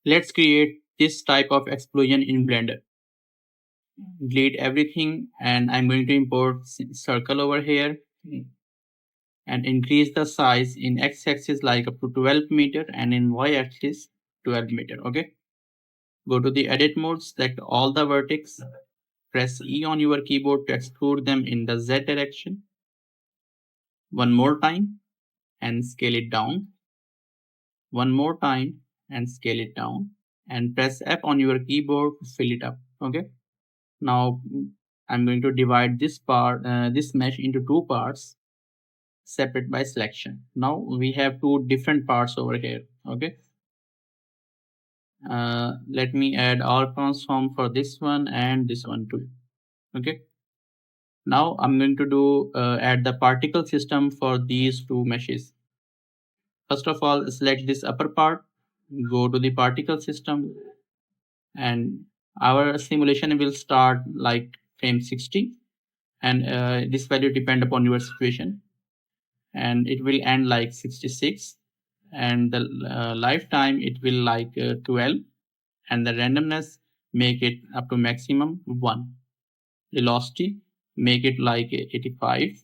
Let's create this type of explosion in Blender. Delete everything, and I'm going to import circle over here and increase the size in x-axis like up to 12 meter and in y-axis 12 meter. Okay. Go to the edit mode, select all the vertex, press E on your keyboard to extrude them in the Z direction. One more time and scale it down. One more time and scale it down, and press F on your keyboard to fill it up. Okay. Now I'm going to divide this mesh into two parts separate by selection. Now we have two different parts over here. Okay. Let me add our transform for this one and this one too. Okay. Now I'm going to do add the particle system for these two meshes. First of all, select this upper part, go to the particle system, and our simulation will start like frame 60, and this value depend upon your situation, and it will end like 66, and the lifetime it will like 12, and the randomness make it up to maximum 1. Velocity make it like 85,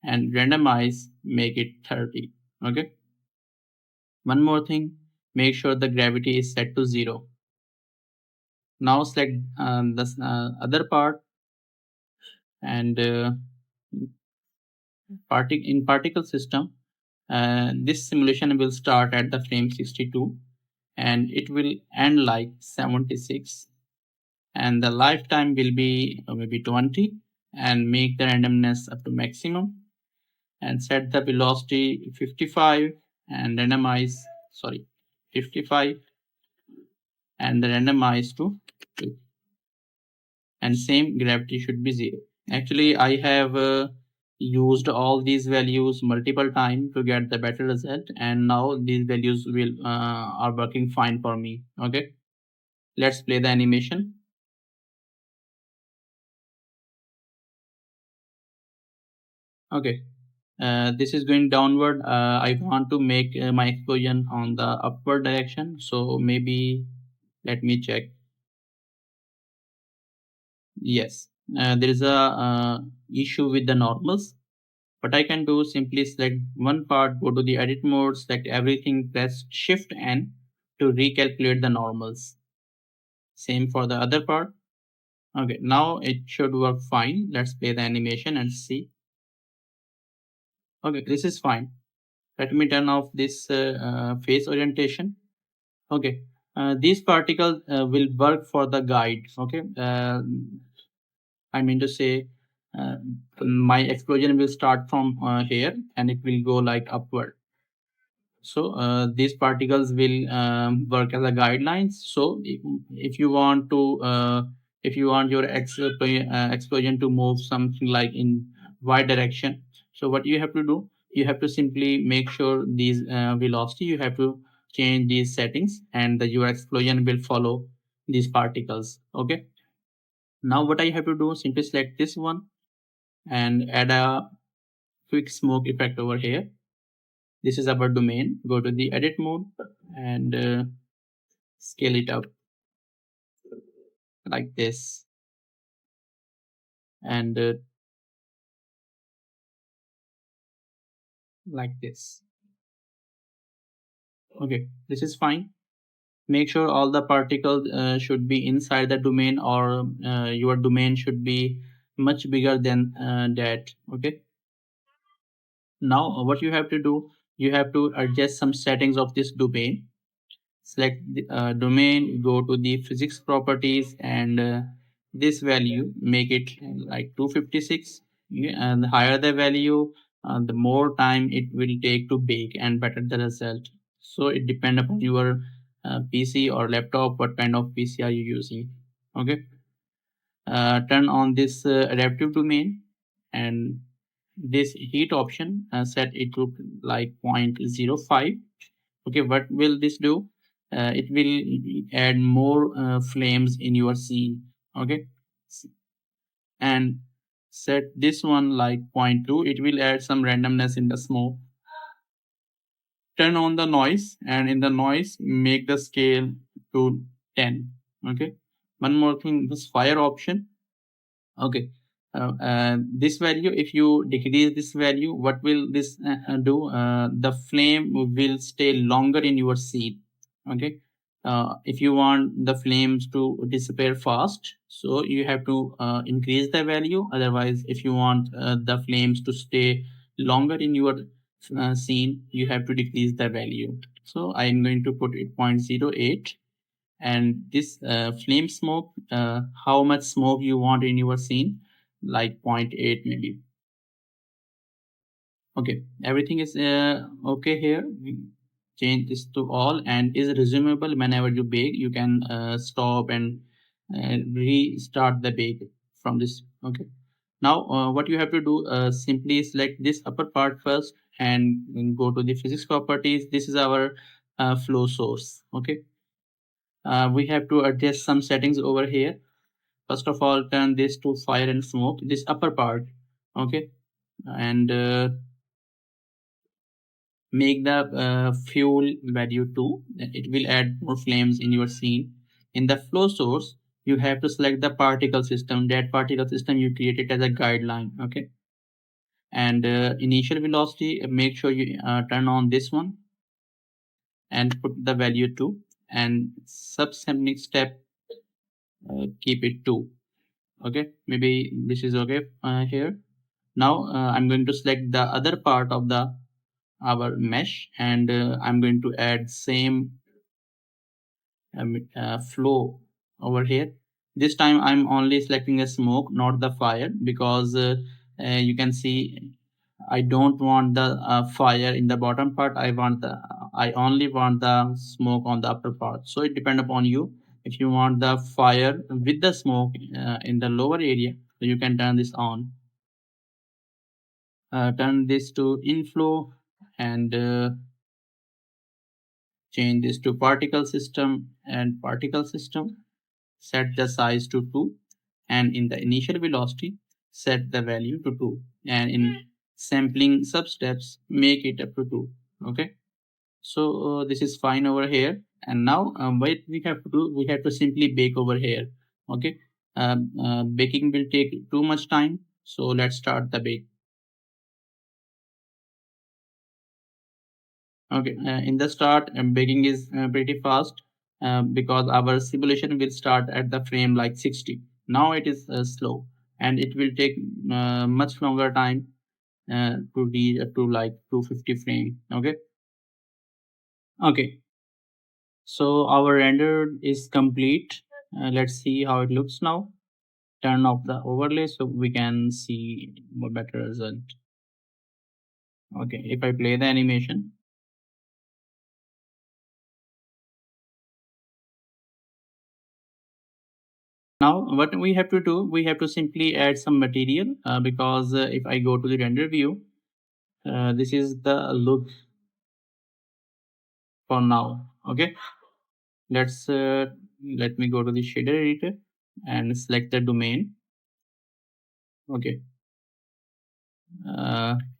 and randomize make it 30. Okay. One more thing, make sure the gravity is set to 0. Now select the other part, and in particle system, this simulation will start at the frame 62 and it will end like 76, and the lifetime will be maybe 20, and make the randomness up to maximum and set the velocity 55 and randomize 55 and the randomize to 2, and same gravity should be 0. Actually, I have used all these values multiple times to get the better result, and now these values will are working fine for me. Okay, let's play the animation. Okay, this is going downward. I want to make my explosion on the upward direction, so maybe let me check. Yes, there is a issue with the normals. What I can do, simply select one part, go to the edit mode, select everything, press Shift N to recalculate the normals. Same for the other part. Okay, now it should work fine. Let's play the animation and see. Okay, this is fine. Let me turn off this face orientation. Okay, these particles will work for the guide. Okay, I mean to say, uh, my explosion will start from here and it will go like upward. So these particles will work as a guidelines. So if you want to if you want your explosion to move something like in y direction, so what you have to do, you have to simply make sure these velocity, you have to change these settings, and your explosion will follow these particles. Okay. Now what I have to do, simply select this one and add a quick smoke effect over here. This is our domain. Go to the edit mode and scale it up like this, and like this. Okay, this is fine. Make sure all the particles should be inside the domain, or your domain should be much bigger than that. Okay. Now what you have to do, you have to adjust some settings of this domain. Select the domain, go to the physics properties, and this value make it like 256. Yeah, and the higher the value, the more time it will take to bake and better the result. So it depends upon your PC or laptop, what kind of PC are you using. Okay. Turn on this adaptive domain, and this heat option, set it to like 0.05. Okay, what will this do? It will add more flames in your scene. Okay, and set this one like 0.2. It will add some randomness in the smoke. turn on the noise, and in the noise make the scale to 10. Okay. One more thing, this fire option. Okay. This value, if you decrease this value, what will this do? The flame will stay longer in your seed. Okay. If you want the flames to disappear fast, so you have to increase the value. Otherwise, if you want the flames to stay longer in your scene, you have to decrease the value. So I'm going to put it 0.08. And this flame smoke, how much smoke you want in your scene, like zero point 0.8 maybe. Okay, everything is okay here. We change this to all and is resumable. Whenever you bake, you can stop and restart the bake from this. Okay. Now what you have to do, simply select this upper part first and go to the physics properties. This is our flow source. Okay. We have to adjust some settings over here. First of all, turn this to fire and smoke, this upper part. Okay. And make the fuel value 2. It will add more flames in your scene. In the flow source, you have to select the particle system. That particle system you create it as a guideline. Okay. And initial velocity, make sure you turn on this one and put the value 2. And subsampling step, keep it 2. Okay, maybe this is okay here. Now I'm going to select the other part of the our mesh, and I'm going to add same flow over here. This time I'm only selecting a smoke, not the fire, because you can see I don't want the fire in the bottom part. I only want the smoke on the upper part. So it depends upon you. If you want the fire with the smoke in the lower area, so you can turn this on. Turn this to inflow and change this to particle system and particle system. Set the size to 2, and in the initial velocity set the value to 2, and in sampling substeps make it up to 2. Okay. So this is fine over here. And now what we have to do, we have to simply bake over here. Okay. Baking will take too much time, so let's start the bake. Okay, in the start, baking is pretty fast because our simulation will start at the frame like 60. Now it is slow, and it will take much longer time to reach to like 250 frame. Okay. Okay, so our render is complete. Let's see how it looks now. Turn off the overlay so we can see more better result. Okay, if I play the animation, now what we have to do, we have to simply add some material because if I go to the render view, this is the look for now. Okay, let's let me go to the shader editor and select the domain. Okay,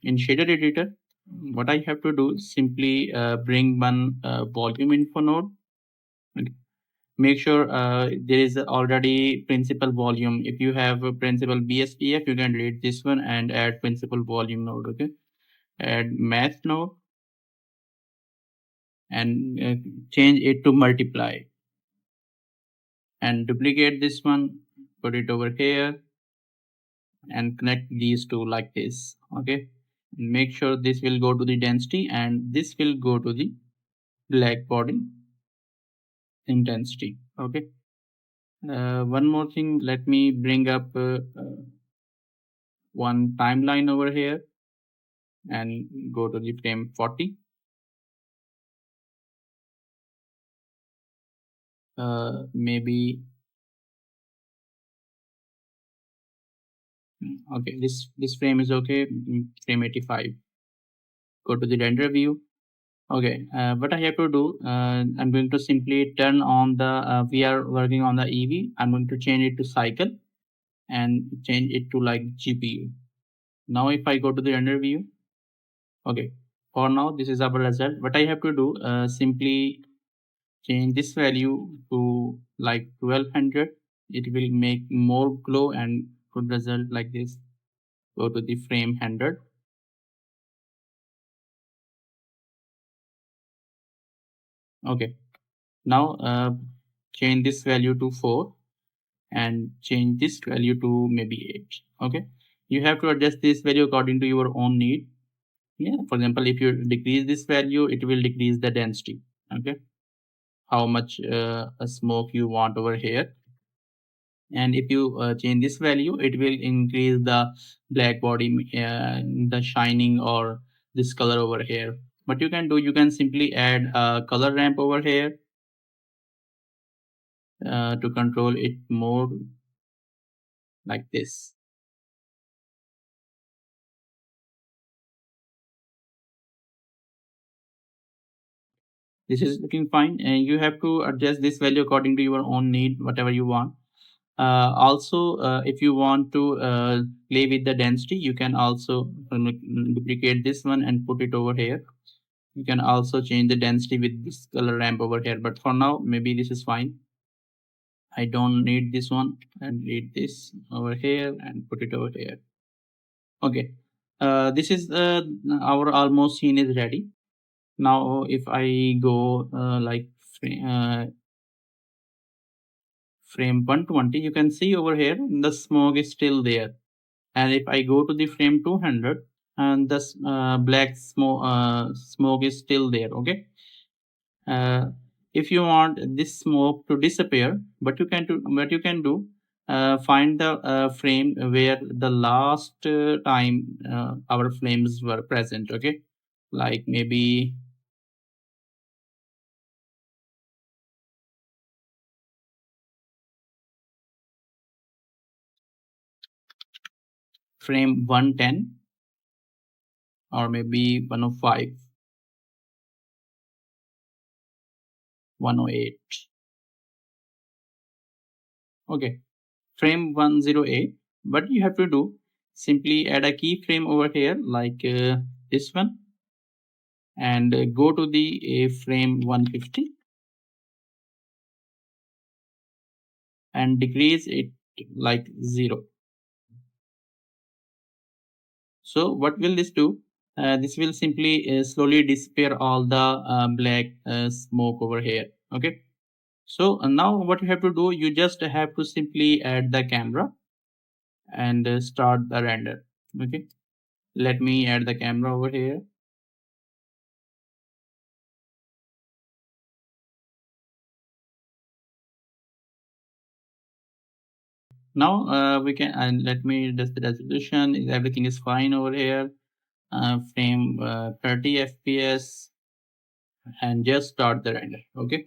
in shader editor, what I have to do, simply bring one volume info node. Okay. Make sure there is already principal volume. If you have a principal BSPF, you can delete this one and add principal volume node. Okay, add math node and change it to multiply, and duplicate this one, put it over here and connect these two like this. Okay, make sure this will go to the density and this will go to the black body intensity. Okay. One more thing, let me bring up one timeline over here and go to the frame 40. Maybe okay, this frame is okay. Frame 85. Go to the render view. Okay, what I have to do, I'm going to simply turn on the, we are working on the EV. I'm going to change it to cycle and change it to like GPU. Now if I go to the render view, okay, For now, this is our result. What I have to do, simply change this value to like 1200. It will make more glow and good result like this. Go to the frame 100. Okay, now change this value to 4 and change this value to maybe 8. Okay, you have to adjust this value according to your own need. Yeah, for example, if you decrease this value, it will decrease the density. Okay, how much smoke you want over here. And if you change this value, it will increase the black body, the shining or this color over here. What you can do, you can simply add a color ramp over here to control it more, like this. This is looking fine, and you have to adjust this value according to your own need, whatever you want. Also, if you want to play with the density, you can also duplicate this one and put it over here. You can also change the density with this color ramp over here, but for now, maybe this is fine. I don't need this one, and need this over here and put it over here. Okay, this is our almost scene is ready. Now, if I go like frame 120, you can see over here the smoke is still there. And if I go to the frame 200, and the black smoke is still there. Okay. Uh, if you want this smoke to disappear, what you can do, find the frame where the last time our flames were present. Okay, like maybe frame 110 or maybe 105, 108. Okay, frame 108. What you have to do, simply add a keyframe over here like this one, and go to the frame 150 and decrease it like 0. So what will this do? This will simply slowly disappear all the black smoke over here. Okay, so now what you have to do, you just have to simply add the camera and start the render. Okay, let me add the camera over here. Now we can, and let me adjust the resolution. Everything is fine over here. Frame 30 fps, and just start the render. Okay.